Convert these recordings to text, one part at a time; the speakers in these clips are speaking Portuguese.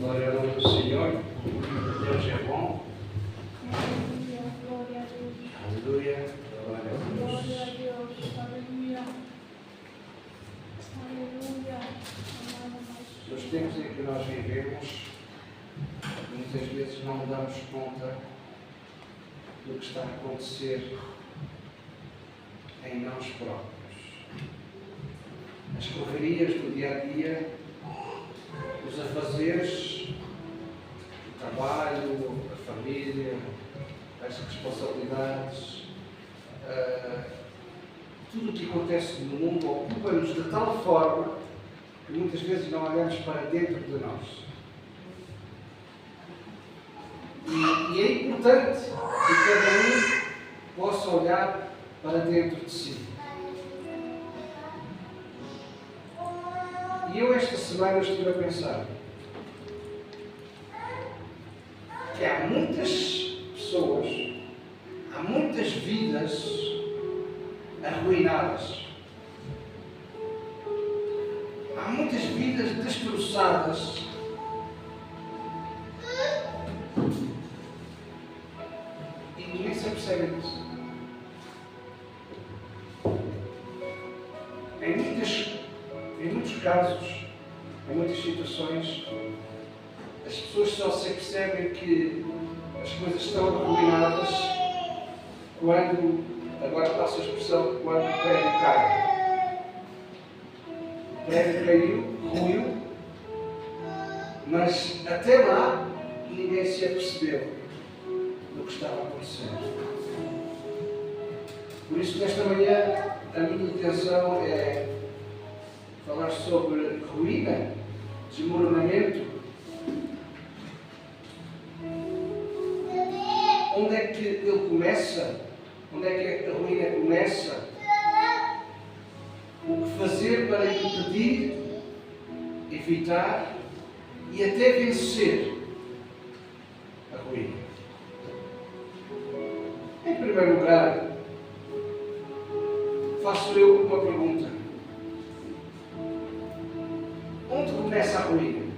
Glória ao nome do Senhor. Deus é bom. Glória a Deus. Aleluia. Glória a Deus. Glória a Deus. Aleluia. Aleluia. Nos tempos em que nós vivemos, muitas vezes não damos conta do que está a acontecer em nós próprios. As correrias do dia a dia, os afazeres, o trabalho, a família, as responsabilidades, tudo o que acontece no mundo ocupa-nos de tal forma que muitas vezes não olhamos para dentro de nós. E é importante que cada um possa olhar para dentro de si. E eu esta semana estive a pensar que há muitas pessoas, há muitas vidas arruinadas. Há muitas vidas destroçadas. E ninguém se apercebe disso. Em muitos casos, em muitas situações, as pessoas só se apercebem que as coisas estão arruinadas quando, agora passo a expressão, quando o prédio cai. O prédio caiu, ruiu, mas até lá ninguém se apercebeu do que estava acontecendo. Por isso, nesta manhã, a minha intenção é falar sobre ruína, desmoronamento. Onde é que ele começa? Onde é que a ruína começa? O que fazer para impedir, evitar e até vencer a ruína? Em primeiro lugar, faço eu uma pergunta. Onde começa a ruína?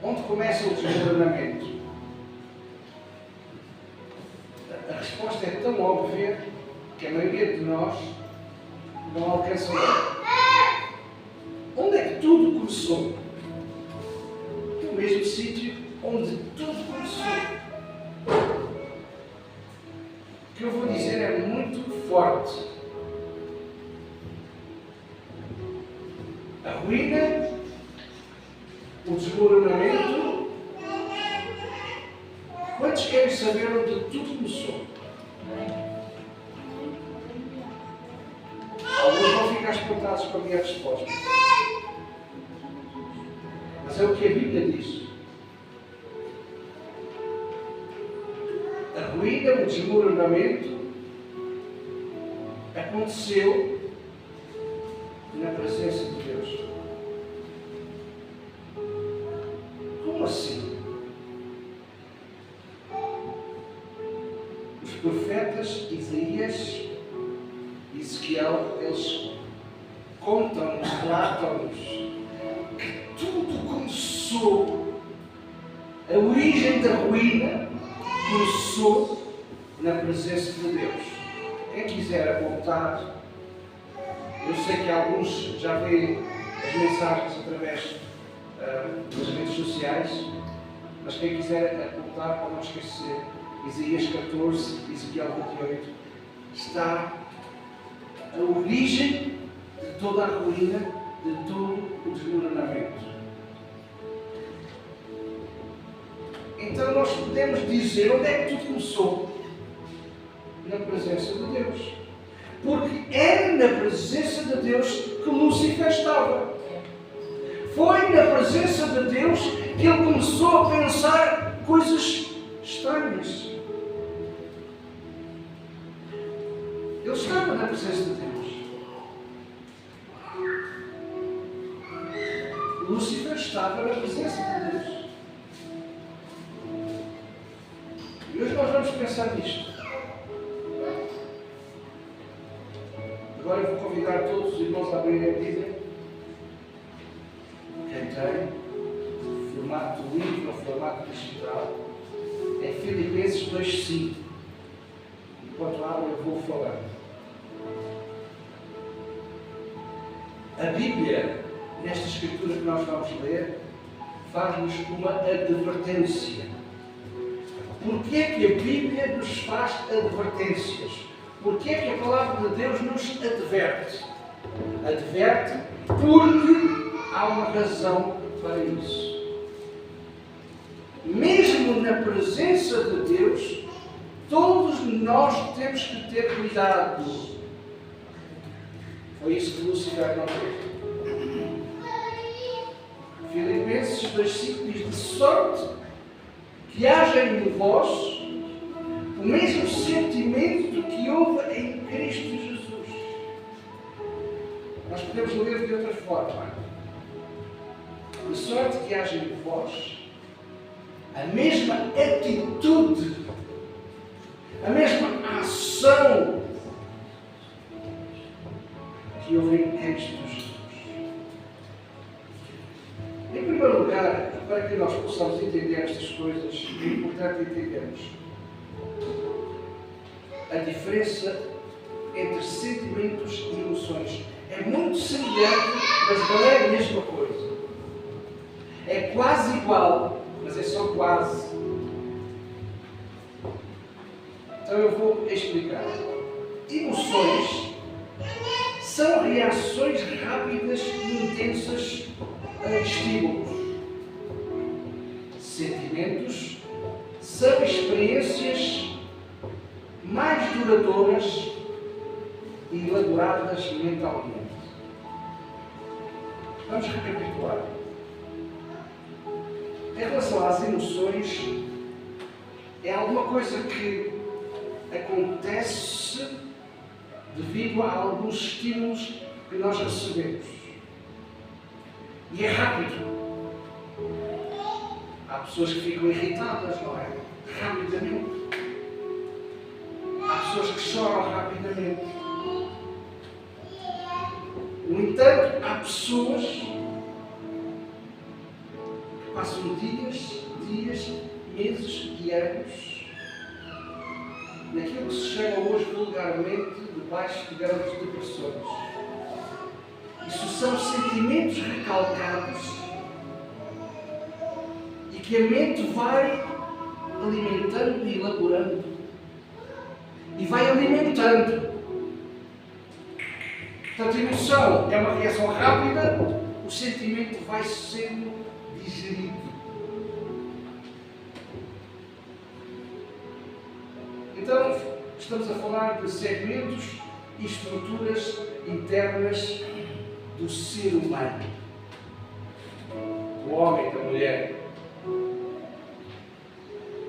Onde começa o desmoronamento? A resposta é tão óbvia que a maioria de nós não alcança lá. Onde é que tudo começou? No mesmo sítio onde tudo começou. O que eu vou dizer é muito forte. A ruína, o desmoronamento. Quantos querem saber onde tudo começou? Alguns vão ficar espantados com a minha resposta. Mas é o que a Bíblia diz. A ruína, o desmoronamento aconteceu na presença de Deus. Como assim? Os profetas Isaías e Ezequiel, eles contam-nos, relatam-nos que tudo começou, a origem da ruína começou na presença de Deus. Quem quiser apontar, eu sei que alguns já veem as mensagens através das redes sociais, mas quem quiser apontar, para não esquecer, Isaías 14, Ezequiel 28, está a origem de toda a ruína, de todo o desmoronamento. Então nós podemos dizer onde é que tudo começou? Na presença de Deus. Porque era na presença de Deus que Lúcifer estava. Foi na presença de Deus que ele começou a pensar coisas estranhas. Ele estava na presença de Deus. Lúcifer estava na presença de Deus. E hoje nós vamos pensar nisto. Agora eu vou convidar todos os irmãos a abrirem a Bíblia. Quem tem, formato livro, no formato digital, é Filipenses 2:5. Enquanto abro, eu vou falar. A Bíblia, nesta escritura que nós vamos ler, faz-nos uma advertência. Porquê é que a Bíblia nos faz advertências? Porquê é que a palavra de Deus nos adverte? Adverte porque há uma razão para isso. Mesmo na presença de Deus, todos nós temos que ter cuidado. Foi isso que Lúcifer não teve. Filipenses 2:5 diz: de sorte que haja em vós o mesmo sentimento que houve em Cristo Jesus. Nós podemos ler de outra forma. De sorte que haja em vós a mesma atitude, a mesma ação que houve em Cristo Jesus. Em primeiro lugar, para que nós possamos entender estas coisas, é importante entendermos a diferença entre sentimentos e emoções. É muito semelhante, mas não é a mesma coisa. É quase igual, mas é só quase. Então eu vou explicar. Emoções são reações rápidas e intensas a estímulos. Sentimentos são experiências mais duradouras e elaboradas mentalmente. Vamos recapitular. Em relação às emoções, é alguma coisa que acontece devido a alguns estímulos que nós recebemos. E é rápido. Há pessoas que ficam irritadas, não é? Rapidamente. Há pessoas que choram rapidamente. No entanto, há pessoas que passam dias, meses e anos naquilo que se chama hoje vulgarmente debaixo de grandes depressões. Isso são sentimentos recalcados e que a mente vai alimentando e elaborando e vai alimentando. Portanto, a emoção é uma reação rápida, o sentimento vai sendo digerido. Então, estamos a falar de segmentos e estruturas internas do ser humano, do homem e da mulher.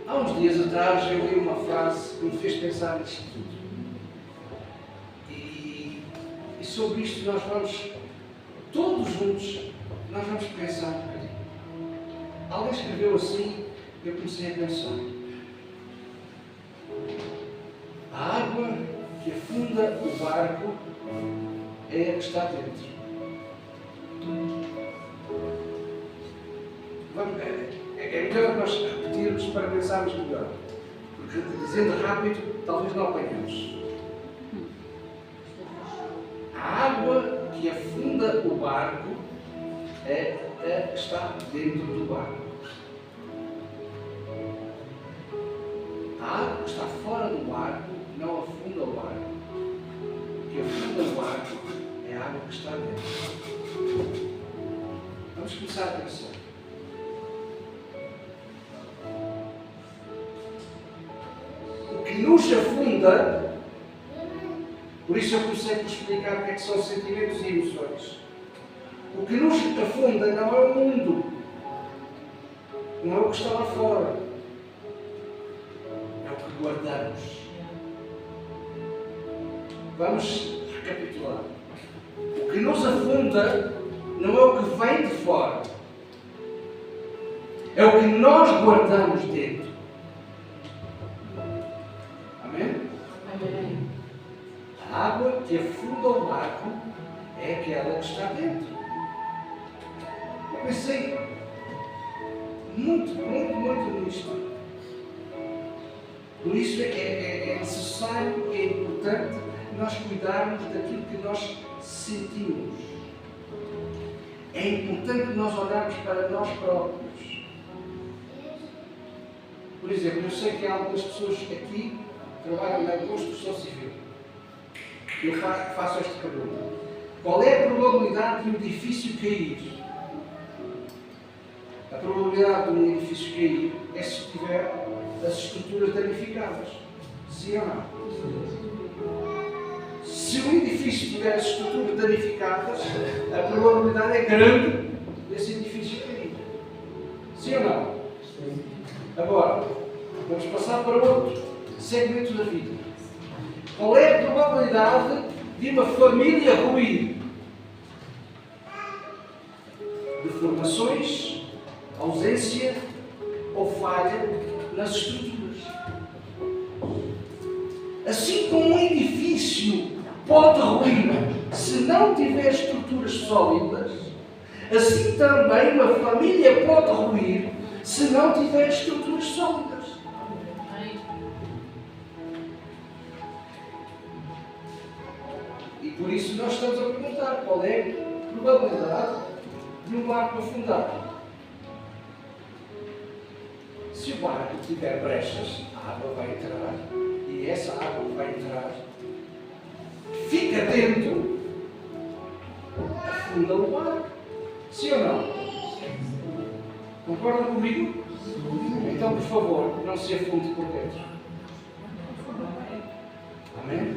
Há uns dias atrás eu li uma frase que me fez pensar nisto tudo. E sobre isto nós vamos, todos juntos, nós vamos pensar um bocadinho. Alguém escreveu assim, eu comecei a pensar. A água que afunda o barco é a que está dentro. É melhor nós repetirmos para pensarmos melhor. Porque dizendo rápido, talvez não apanhamos. A água que afunda o barco é a que está dentro do barco. A água que está fora do barco não afunda o barco. O que afunda o barco é a água que está dentro. Vamos começar a pensar. O que nos afunda, por isso eu comecei por explicar o que é que são sentimentos e emoções. O que nos afunda não é o mundo, não é o que está lá fora, é o que guardamos. Vamos recapitular. O que nos afunda não é o que vem de fora, é o que nós guardamos dentro. Amém? Amém. A água que afunda o barco é aquela que está dentro. Eu pensei, muito nisto. Por isso é necessário, é importante nós cuidarmos daquilo que nós sentimos. É importante nós olharmos para nós próprios. Por exemplo, eu sei que há algumas pessoas aqui que trabalham na construção civil. Eu faço esta pergunta. Qual é a probabilidade de um edifício cair? A probabilidade de um edifício cair é se tiver as estruturas danificadas. Sim ou não? Se o edifício tiver as estruturas danificadas, a probabilidade é grande desse edifício cair. Sim ou não? Sim. Agora, vamos passar para outro segmento da vida. Qual é a probabilidade de uma família ruir? Deformações, ausência ou falha nas estruturas. Assim como um edifício pode ruir se não tiver estruturas sólidas, assim também uma família pode ruir se não tiver estruturas sólidas. E por isso nós estamos a perguntar qual é a probabilidade de um barco afundar. Se o barco tiver brechas, a água vai entrar, e essa água que vai entrar, fica dentro, afunda o barco. Sim ou não? Concordam comigo? Então, por favor, não se afunde por dentro. Amém?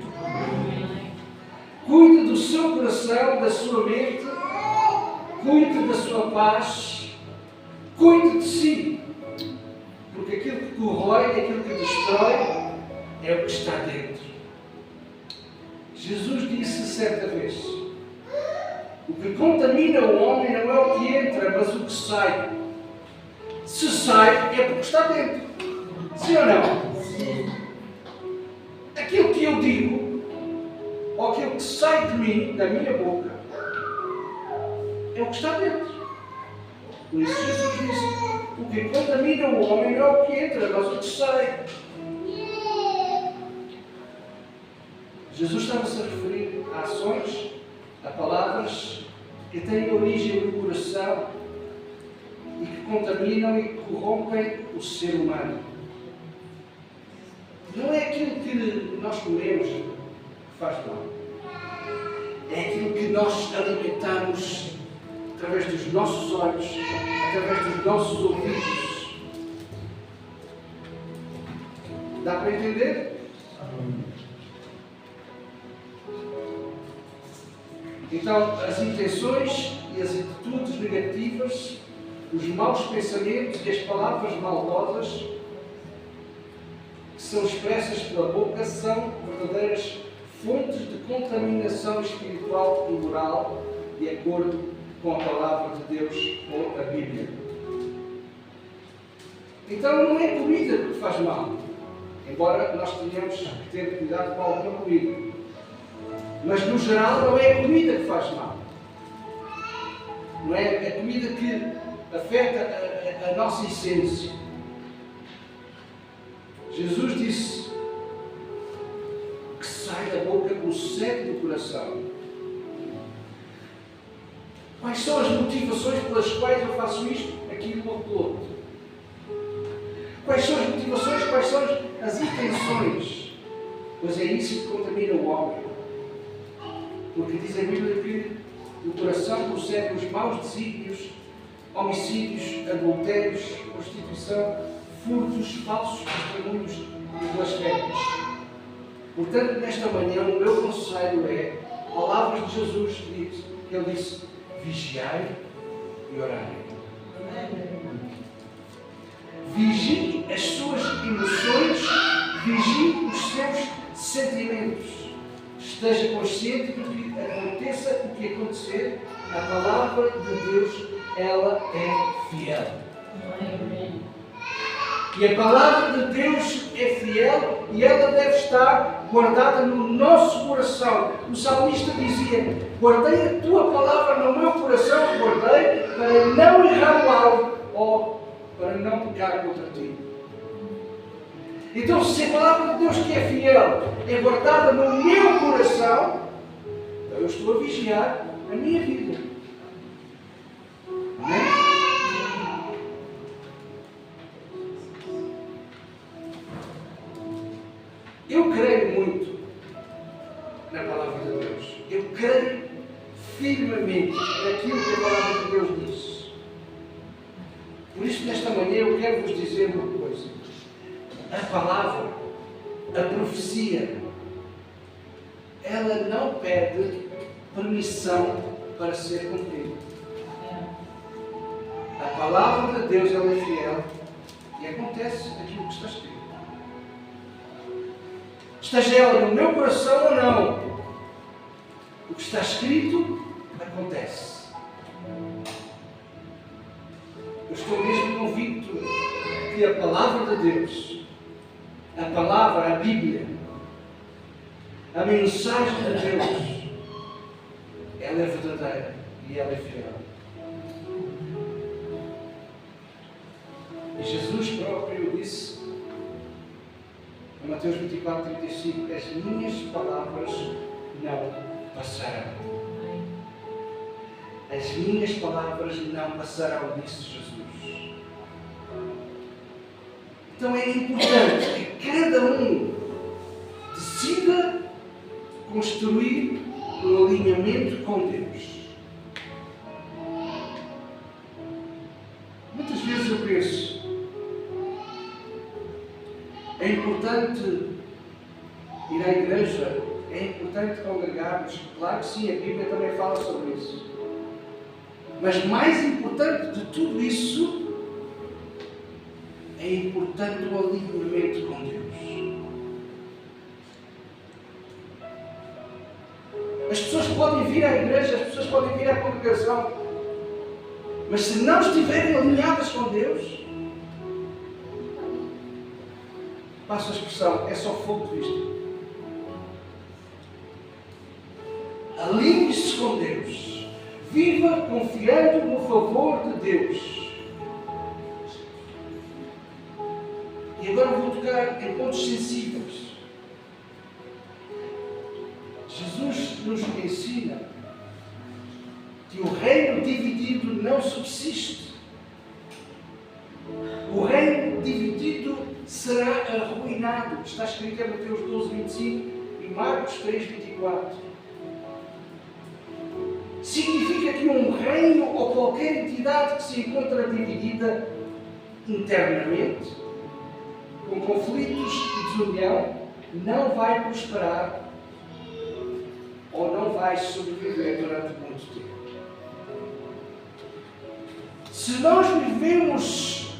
Cuide do seu coração, da sua mente, cuide da sua paz, cuide de si. Porque aquilo que corrói, aquilo que destrói, é o que está dentro. Jesus disse certa vez: o que contamina o homem não é o que entra, mas o que sai. Se sai, é porque está dentro. Sim ou não? Sim. Aquilo que eu digo, ou aquilo que sai de mim, da minha boca, é o que está dentro. Por isso Jesus disse: o que contamina o homem não é o que entra, mas o que sai. Jesus estava-se a referir a ações, a palavras que têm origem no coração e que contaminam e corrompem o ser humano. Não é aquilo que nós comemos que faz mal. É aquilo que nós alimentamos através dos nossos olhos, através dos nossos ouvidos. Dá para entender? Então, as intenções e as atitudes negativas, os maus pensamentos e as palavras maldosas que são expressas pela boca são verdadeiras fontes de contaminação espiritual e moral, de acordo com a palavra de Deus ou a Bíblia. Então, não é comida que faz mal, embora nós tenhamos que ter cuidado com alguma comida. Mas, no geral, não é a comida que faz mal. Não é a comida que afeta a nossa essência. Jesus disse que sai da boca procede do coração. Quais são as motivações pelas quais eu faço isto, aquilo ou aquilo outro? Quais são as motivações, quais são as intenções? Pois é isso que contamina o homem. Porque diz a Bíblia que do coração procedem os maus desígnios, homicídios, adultérios, prostituição, furtos, falsos testemunhos e blasfémios. Portanto, nesta manhã, o meu conselho é palavras de Jesus que ele disse: vigiai e orai. Vigie as suas emoções, vigie os seus sentimentos. Esteja consciente de que aconteça o que acontecer, a palavra de Deus, ela é fiel. E a palavra de Deus é fiel e ela deve estar guardada no nosso coração. O salmista dizia: guardei a tua palavra no meu coração, guardei para não errar o alvo ou para pecar contra ti. Então, se a palavra de Deus que é fiel é guardada no meu coração, então eu estou a vigiar a minha vida. Amém? Eu creio muito na palavra de Deus. Eu creio firmemente naquilo que a palavra de Deus diz. Por isso, nesta manhã, eu quero vos dizer uma coisa. A palavra, a profecia, ela não pede permissão para ser cumprida. A palavra de Deus, ela é fiel e acontece aquilo que está escrito. Esteja ela no meu coração ou não, o que está escrito acontece. Eu estou mesmo convicto que a palavra de Deus, a palavra, a Bíblia, a mensagem de Deus, ela é verdadeira e ela é fiel. E Jesus próprio disse, em Mateus 24, 35, as minhas palavras não passarão. As minhas palavras não passarão, disse Jesus. Então é importante que cada um decida construir um alinhamento com Deus. Muitas vezes eu penso, é importante ir à igreja, é importante congregarmos. Claro que sim, a Bíblia também fala sobre isso. Mas mais importante de tudo isso, é importante o alinhamento com Deus. As pessoas podem vir à igreja, as pessoas podem vir à congregação, mas se não estiverem alinhadas com Deus, passo a expressão, é só fogo de vista. Alinhe-se com Deus. Viva confiando no favor de Deus. E agora vou tocar em pontos sensíveis. Jesus nos ensina que o reino dividido não subsiste. O reino dividido será arruinado. Está escrito em Mateus 12, 25 e Marcos 3, 24. Significa que um reino ou qualquer entidade que se encontra dividida internamente, com conflitos e desunião, não vai prosperar ou não vai sobreviver durante muito tempo. Se nós vivemos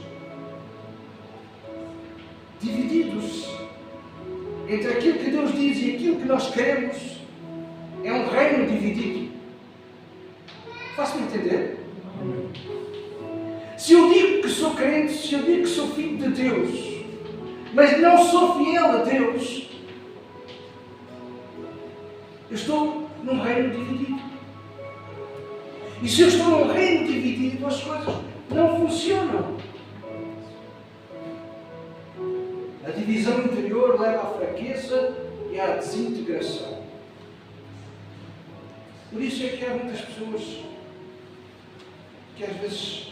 divididos entre aquilo que Deus diz e aquilo que nós queremos, é um reino dividido. Faço-me entender? Se eu digo que sou crente, se eu digo que sou filho de Deus, mas não sou fiel a Deus, eu estou num reino dividido. E se eu estou num reino dividido, as coisas não funcionam. A divisão interior leva à fraqueza e à desintegração. Por isso é que há muitas pessoas que às vezes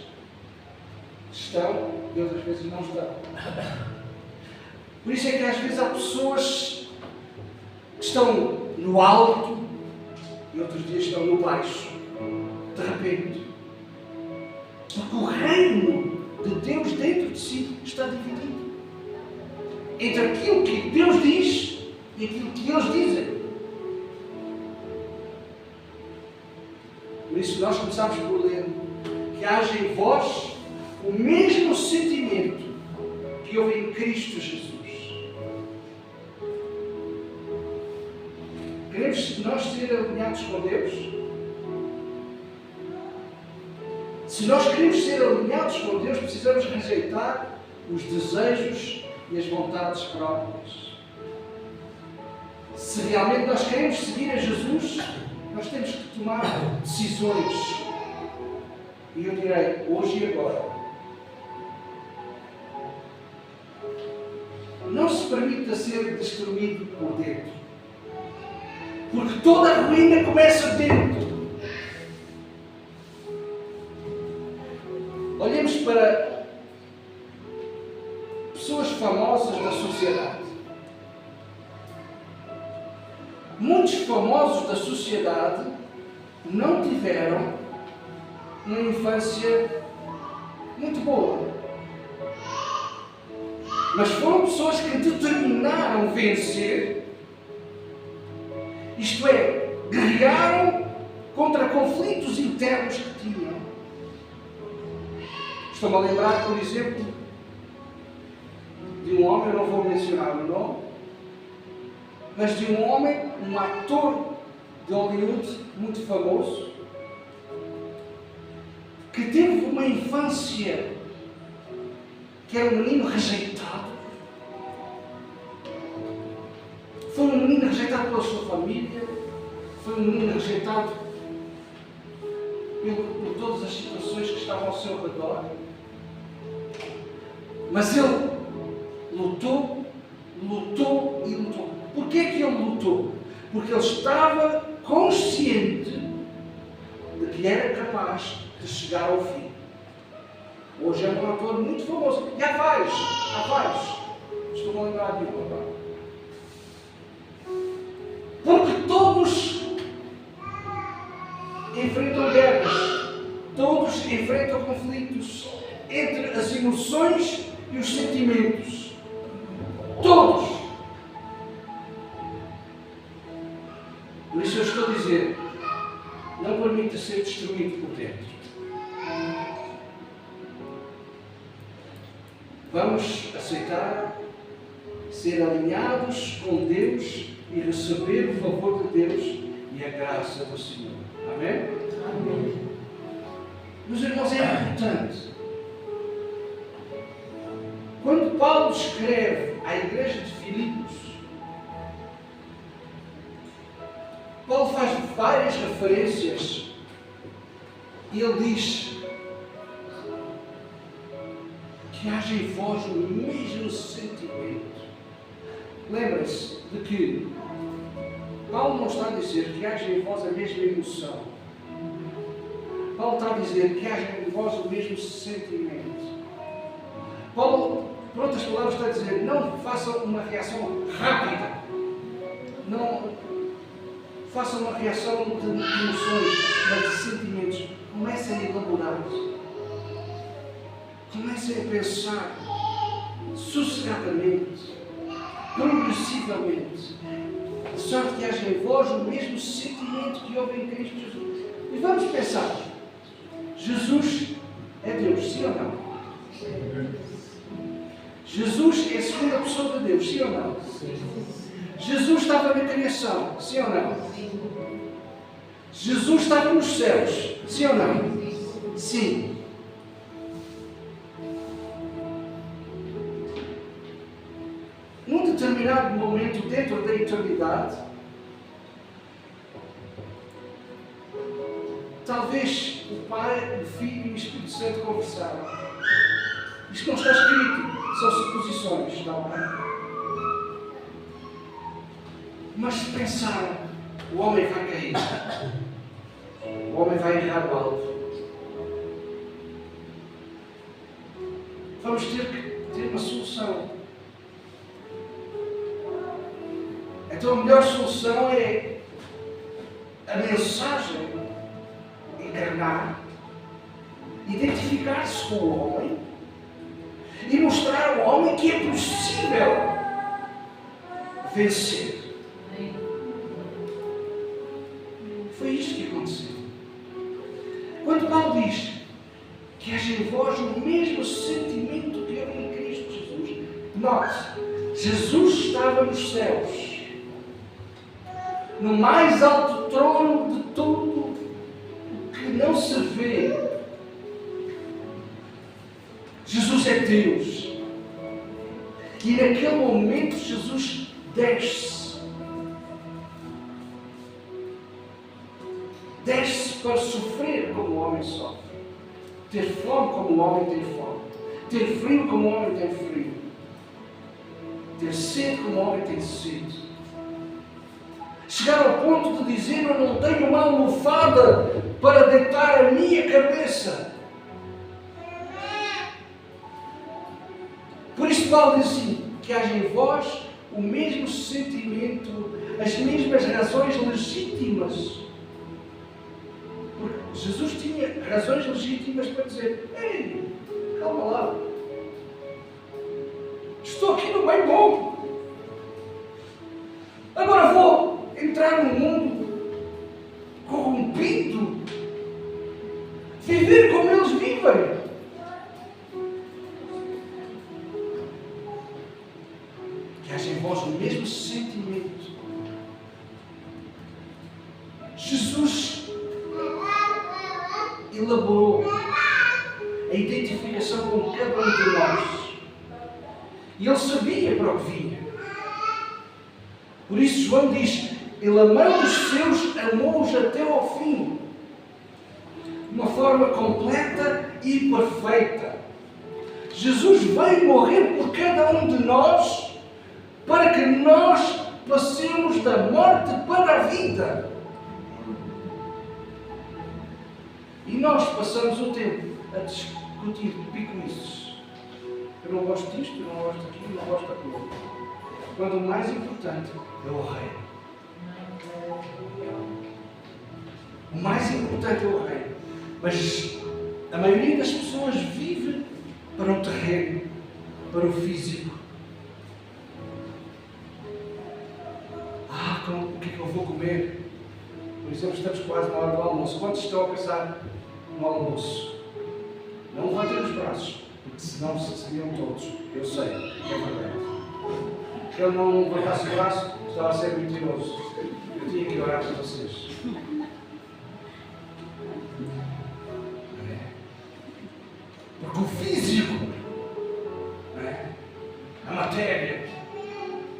estão e outras vezes não estão. Por isso é que às vezes há pessoas que estão no alto e outros dias estão no baixo, de repente. Porque o reino de Deus dentro de si está dividido entre aquilo que Deus diz e aquilo que eles dizem. Por isso nós começamos por ler que haja em vós o mesmo sentimento que houve em Cristo Jesus. Queremos nós ser alinhados com Deus? Se nós queremos ser alinhados com Deus, precisamos rejeitar os desejos e as vontades próprias. Se realmente nós queremos seguir a Jesus, nós temos que tomar decisões. E eu direi, hoje e agora, não se permita ser destruído por dentro. Porque toda a ruína começa dentro. Olhemos para pessoas famosas da sociedade. Muitos famosos da sociedade não tiveram uma infância muito boa. Mas foram pessoas que determinaram vencer, isto é, guerrearam contra conflitos internos que tinham. Estou-me a lembrar, por exemplo, de um homem, eu não vou mencionar o nome, mas de um homem, um ator de Hollywood muito famoso, que teve uma infância que era um menino rejeitado. Foi um menino rejeitado pela sua família, foi um menino rejeitado por todas as situações que estavam ao seu redor. Mas ele lutou, lutou e lutou. Porquê que ele lutou? Porque ele estava consciente de que era capaz de chegar ao fim. Hoje é um ator muito famoso. E há vários. Estou a lembrar de um agora. Porque todos enfrentam guerras, todos enfrentam conflitos entre as emoções e os sentimentos. Todos. Por isso eu estou a dizer, não permita ser destruído por dentro. Vamos aceitar ser alinhados com Deus e receber o favor de Deus e a graça do Senhor. Amém? Amém. Meus irmãos, é importante. Quando Paulo escreve à igreja de Filipos, Paulo faz várias referências e ele diz que haja em vós o mesmo sentimento. Lembra-se de que Paulo não está a dizer que haja em vós a mesma emoção. Paulo está a dizer que haja em vós o mesmo sentimento. Paulo, por outras palavras, está a dizer, não façam uma reação rápida. Não façam uma reação de emoções, mas de sentimentos. Comecem a elaborar. Comecem a pensar sossegadamente, progressivamente, de sorte que haja em vós o mesmo sentimento que houve em Cristo Jesus. E vamos pensar, Jesus é Deus, sim ou não? Jesus é a segunda pessoa de Deus, sim ou não? Jesus estava na criação, sim ou não? Jesus estava nos céus, sim ou não? Sim. Num determinado momento dentro da eternidade, talvez o Pai, o Filho e o Espírito Santo conversaram. Isto não está escrito, são suposições, não é? Mas se pensaram, o homem vai cair, o homem vai errar o alvo. Vamos ter que ter uma solução. Então a melhor solução é a mensagem encarnar, identificar-se com o homem e mostrar ao homem que é possível vencer. Foi isto que aconteceu. Quando Paulo diz que haja em vós o mesmo sentimento que houve em Cristo Jesus, note, Jesus estava nos céus, no mais alto trono de tudo o que não se vê. Jesus é Deus. E naquele momento Jesus desce. Desce para sofrer como o homem sofre. Ter fome como o homem tem fome. Ter frio como o homem tem frio. ter sede como o homem tem sede. Chegar ao ponto de dizer: eu não tenho uma almofada para deitar a minha cabeça. Por isso Paulo diz assim: que haja em vós o mesmo sentimento, as mesmas razões legítimas. Porque Jesus tinha razões legítimas para dizer: ei, calma lá, estou aqui no bem bom. Agora vou entrar num mundo corrompido, viver como eles vivem. Que haja em vós o mesmo sentimento. Jesus elaborou a identificação com cada um de nós. E ele sabia para o que vinha. Por isso João diz: ele amando os seus, amou-os até ao fim. De uma forma completa e perfeita. Jesus veio morrer por cada um de nós para que nós passemos da morte para a vida. E nós passamos o tempo a discutir picuices. Eu não gosto disto, eu não gosto daquilo, eu não gosto daquilo. Quando o mais importante é o reino. O mais importante é o reino. Mas a maioria das pessoas vive para o terreno, para o físico. Então, o que é que eu vou comer? Por exemplo, estamos quase na hora do almoço. Quantos estão a pensar no almoço? Não levantem os braços, porque senão se seriam todos. Eu sei, é verdade. Se eu não levantasse o braço, estava a ser mentiroso. Eu tinha que orar para vocês. Porque o físico, a matéria,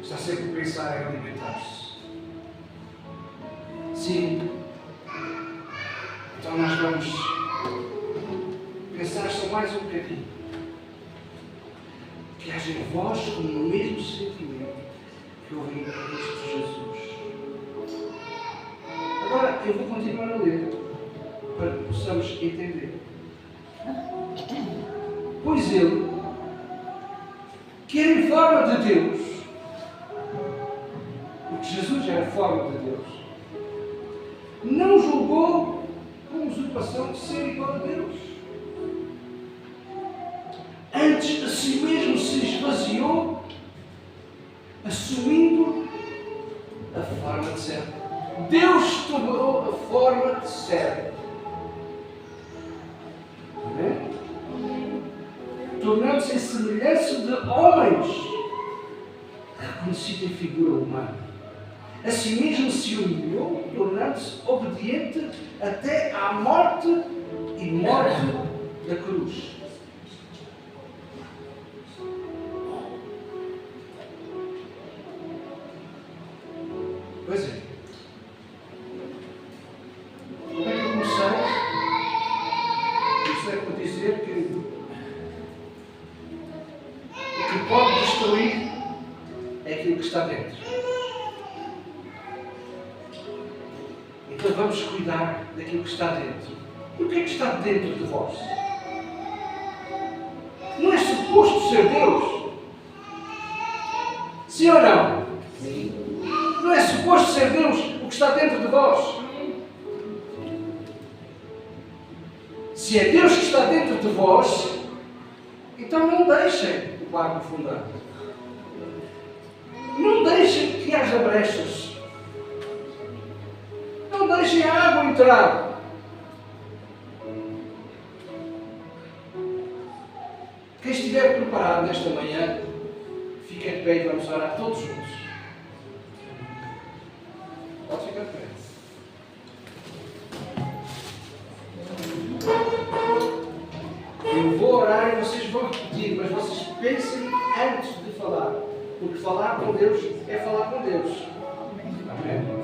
está sempre a pensar em alimentar-se. Sim. Então nós vamos pensar só mais um bocadinho. Que haja em vós o mesmo sentimento que houve em Cristo Jesus. Agora eu vou continuar a ler para que possamos entender. Pois ele, que era em forma de Deus, porque Jesus era a forma de Deus, não julgou com usurpação de ser igual a Deus. Antes, a si mesmo se esvaziou, assumindo a forma de servo. Deus tomou a forma de servo. Amém? Tornando-se em semelhança de homens, reconhecido em figura humana. Assim mesmo se humilhou, tornando-se obediente até à morte e morte da cruz. Pois é. Como é que eu comecei? Comecei por dizer que o que pode destruir é aquilo que está dentro. Então vamos cuidar daquilo que está dentro. E o que é que está dentro de vós? Não é suposto ser Deus? Sim ou não? Sim. Não é suposto ser Deus o que está dentro de vós? Se é Deus que está dentro de vós, então não deixem o barco afundar. Não deixem que haja brechas. Não deixem a água entrar. Quem estiver preparado nesta manhã, fique de pé e vamos orar todos juntos. Pode ficar de pé. Eu vou orar e vocês vão repetir, mas vocês pensem antes de falar. Porque falar com Deus é falar com Deus. Amém?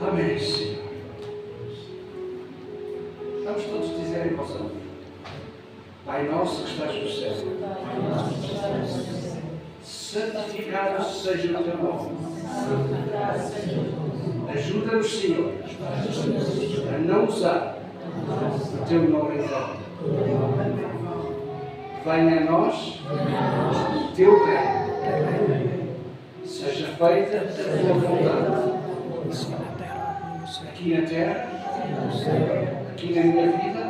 Amém, Senhor. Vamos todos dizer em voz alta. Pai nosso que estás no céu, santificado seja o teu nome. Ajuda-nos, Senhor, a não usar o teu nome em vão. Venha a nós o teu reino. Seja feita a tua vontade. Aqui na terra, aqui na minha vida,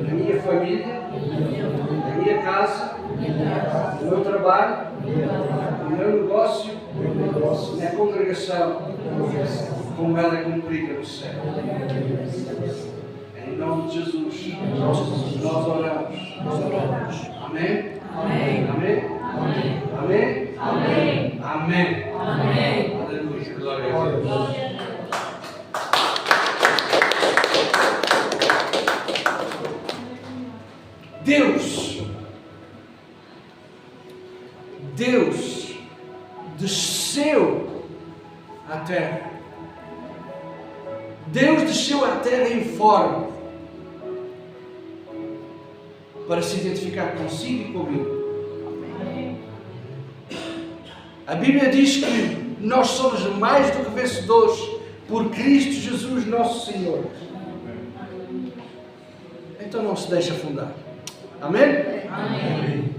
na minha família, na minha casa, no meu trabalho, no meu negócio, na congregação, como ela é cumprida no céu. Em nome de Jesus, nós oramos. Amém? Amém? Amém? Amém? Amém? Amém? Amém? Aleluia. Glória a Deus. Deus desceu à terra. Deus desceu à terra em forma para se identificar consigo e comigo. A Bíblia diz que nós somos mais do que vencedores por Cristo Jesus nosso Senhor. Então não se deixe afundar. Amém? Amém.